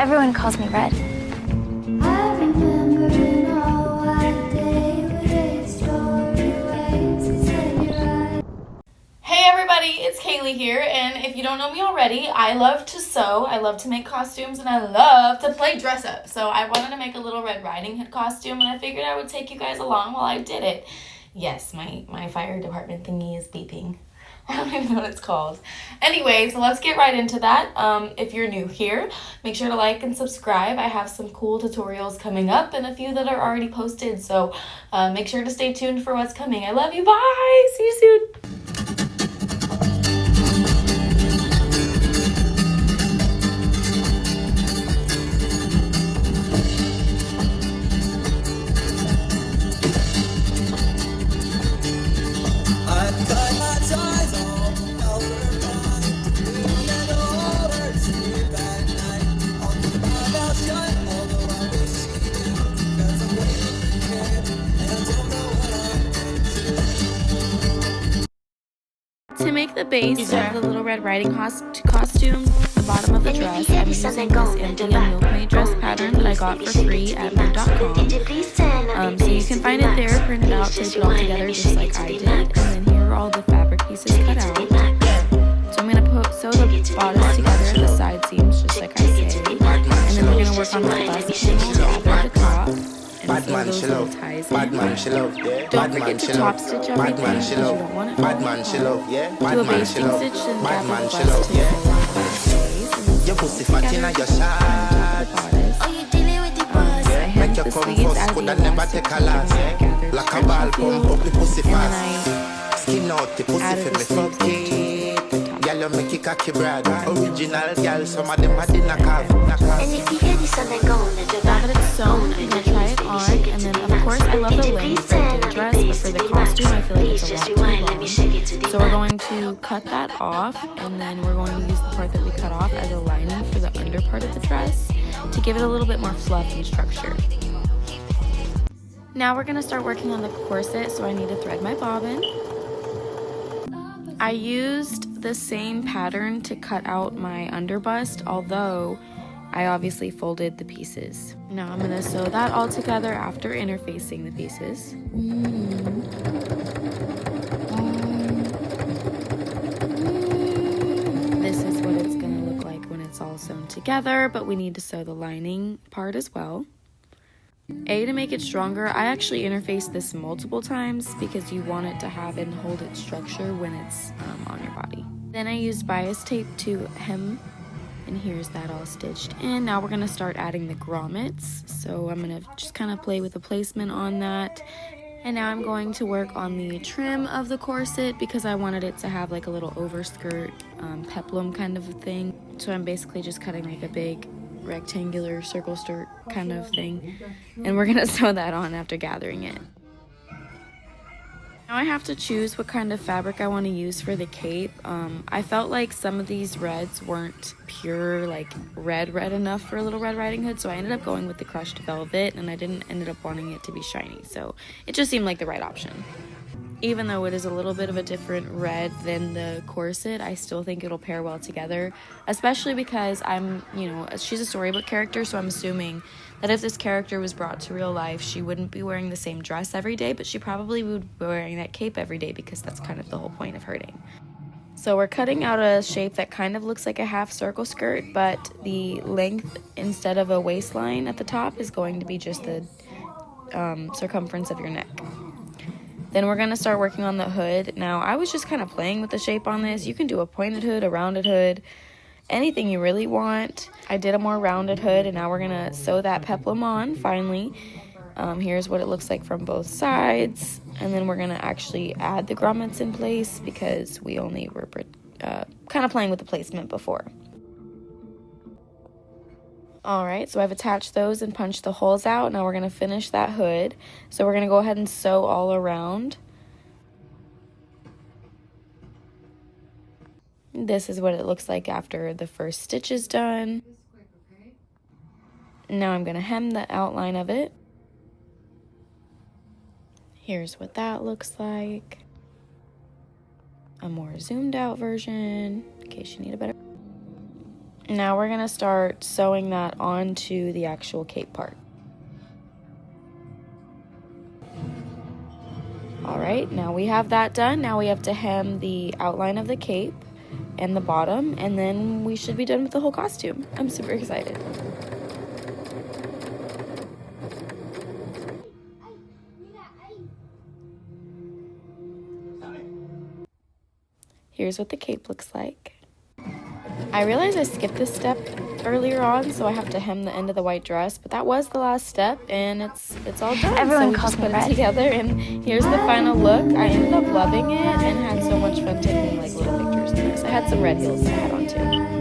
Everyone calls me Red. I remember an all white day with 8 story waves inside your eyes. Hey everybody, it's Kaylee here, and if you don't know me already, I love to sew, I love to make costumes, and I love to play dress up. So I wanted to make a little Red Riding Hood costume, and I figured I would take you guys along while I did it. Yes, my fire department thingy is beeping. I don't even know what it's called. Anyway, so let's get right into that. If you're new here, make sure to like and subscribe. I have some cool tutorials coming up and a few that are already posted, so make sure to stay tuned for what's coming. I love you. Bye. See you soon. To make the base of the Little Red Riding costume, the bottom of the dress, I'm using this Anthea milkmaid dress pattern that I got for free at mode.com. So you can find it there, print it out, tape it all together just like I did, and then here are all the fabric pieces cut out. So I'm going to sew the bodice together at the side seams just like I say, and then we're going to work on the bust panel, gather the top, and sew those little ties in. Don't forget to top stitch everything because you don't want it to fall apart. Do a basting stitch and gather the bust to the base. Your pussy fat in your shot. I hem the sleeves as the elastic gathered like a ball pump up the pussy fat. Skin out the pussy for me fuck it. Girl, you make it cocky brad. Original girl, some of them had in a calf. And if you hear this song, then go on the now that it's sewn, I'm gonna try it on, and then of course I love the length for the dress, but for the costume I feel like it's a lot too long. So we're going to cut that off, and then we're going to use the part that we cut off as a lining for the under part of the dress to give it a little bit more fluff and structure. Now we're gonna start working on the corset, so I need to thread my bobbin. I used the same pattern to cut out my underbust, although I obviously folded the pieces. Now I'm going to sew that all together after interfacing the pieces. This is what it's going to look like when it's all sewn together, but we need to sew the lining part as well. To make it stronger, I actually interfaced this multiple times because you want it to have and hold its structure when it's on your body. Then I used bias tape to hem, and here's that all stitched in. Now we're going to start adding the grommets, so I'm going to just kind of play with the placement on that. And now I'm going to work on the trim of the corset because I wanted it to have like a little overskirt peplum kind of a thing. So I'm basically just cutting like a big rectangular circle skirt kind of thing, and we're gonna sew that on after gathering it. Now I have to choose what kind of fabric I want to use for the cape. I felt like some of these reds weren't pure like red enough for a Little Red Riding Hood, so I ended up going with the crushed velvet, and I didn't ended up wanting it to be shiny, so it just seemed like the right option. Even though it is a little bit of a different red than the corset, I still think it'll pair well together, especially because she's a storybook character, so I'm assuming that if this character was brought to real life, she wouldn't be wearing the same dress every day, but she probably would be wearing that cape every day because that's kind of the whole point of herding. So we're cutting out a shape that kind of looks like a half circle skirt, but the length instead of a waistline at the top is going to be just the circumference of your neck. Then we're going to start working on the hood. Now, I was just kind of playing with the shape on this. You can do a pointed hood, a rounded hood, anything you really want. I did a more rounded hood, and now we're going to sew that peplum on, finally. Here's what it looks like from both sides. And then we're going to actually add the grommets in place because we only were kind of playing with the placement before. Alright, so I've attached those and punched the holes out. Now we're going to finish that hood. So we're going to go ahead and sew all around. This is what it looks like after the first stitch is done. Now I'm going to hem the outline of it. Here's what that looks like. A more zoomed out version, in case you need a better. Now we're gonna start sewing that onto the actual cape part. Alright, now we have that done. Now we have to hem the outline of the cape and the bottom, and then we should be done with the whole costume. I'm super excited. Here's what the cape looks like. I realized I skipped this step earlier on, so I have to hem the end of the white dress, but that was the last step, and it's all done. Everyone so we calls just me put red. it together, and here's the final look. I ended up loving it and had so much fun taking like little pictures of this. I had some red heels to add on too.